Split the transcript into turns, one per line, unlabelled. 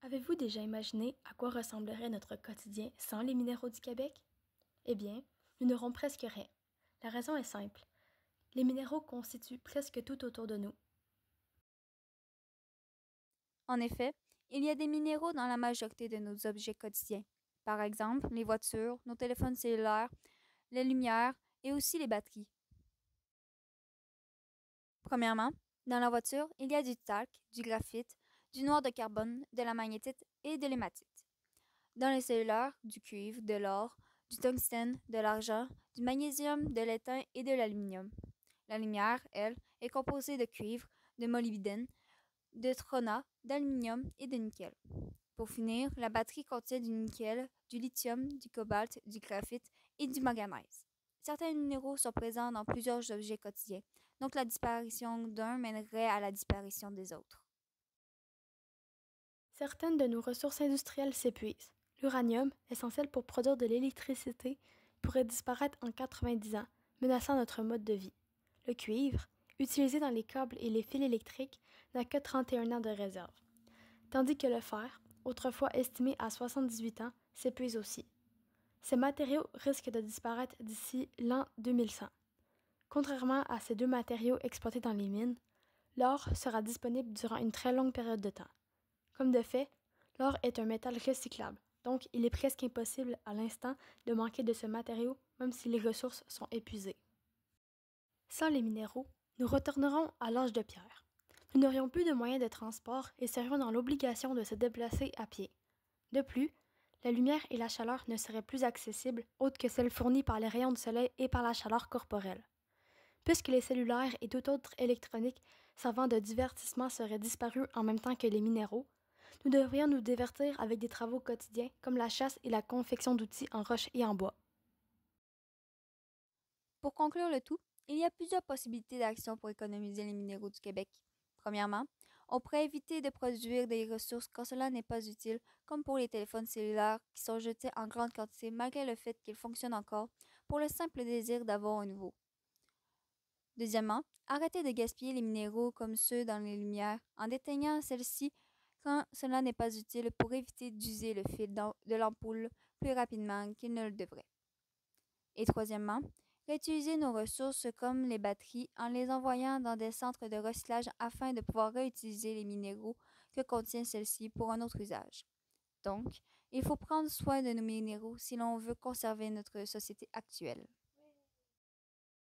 Avez-vous déjà imaginé à quoi ressemblerait notre quotidien sans les minéraux du Québec? Eh bien, nous n'aurons presque rien. La raison est simple. Les minéraux constituent presque tout autour de nous.
En effet, il y a des minéraux dans la majorité de nos objets quotidiens. Par exemple, les voitures, nos téléphones cellulaires, les lumières et aussi les batteries. Premièrement, dans la voiture, il y a du talc, du graphite, du noir de carbone, de la magnétite et de l'hématite. Dans les cellulaires, du cuivre, de l'or, du tungstène, de l'argent, du magnésium, de l'étain et de l'aluminium. La lumière, elle, est composée de cuivre, de molybdène, de trona, d'aluminium et de nickel. Pour finir, la batterie contient du nickel, du lithium, du cobalt, du graphite et du manganèse. Certains minéraux sont présents dans plusieurs objets quotidiens, donc la disparition d'un mènerait à la disparition des autres.
Certaines de nos ressources industrielles s'épuisent. L'uranium, essentiel pour produire de l'électricité, pourrait disparaître en 90 ans, menaçant notre mode de vie. Le cuivre, utilisé dans les câbles et les fils électriques, n'a que 31 ans de réserve, tandis que le fer, autrefois estimé à 78 ans, s'épuise aussi. Ces matériaux risquent de disparaître d'ici l'an 2100. Contrairement à ces deux matériaux exploités dans les mines, l'or sera disponible durant une très longue période de temps. Comme de fait, l'or est un métal recyclable, donc il est presque impossible à l'instant de manquer de ce matériau même si les ressources sont épuisées. Sans les minéraux, nous retournerons à l'âge de pierre. Nous n'aurions plus de moyens de transport et serions dans l'obligation de se déplacer à pied. De plus, la lumière et la chaleur ne seraient plus accessibles autres que celles fournies par les rayons du soleil et par la chaleur corporelle. Puisque les cellulaires et toute autre électronique servant de divertissement seraient disparus en même temps que les minéraux, nous devrions nous divertir avec des travaux quotidiens comme la chasse et la confection d'outils en roche et en bois.
Pour conclure le tout, il y a plusieurs possibilités d'action pour économiser les minéraux du Québec. Premièrement, on pourrait éviter de produire des ressources quand cela n'est pas utile, comme pour les téléphones cellulaires qui sont jetés en grande quantité malgré le fait qu'ils fonctionnent encore, pour le simple désir d'avoir un nouveau. Deuxièmement, arrêter de gaspiller les minéraux comme ceux dans les lumières en éteignant celles-ci quand cela n'est pas utile pour éviter d'user le fil de l'ampoule plus rapidement qu'il ne le devrait. Et troisièmement, réutiliser nos ressources comme les batteries en les envoyant dans des centres de recyclage afin de pouvoir réutiliser les minéraux que contiennent celles-ci pour un autre usage. Donc, il faut prendre soin de nos minéraux si l'on veut conserver notre société actuelle.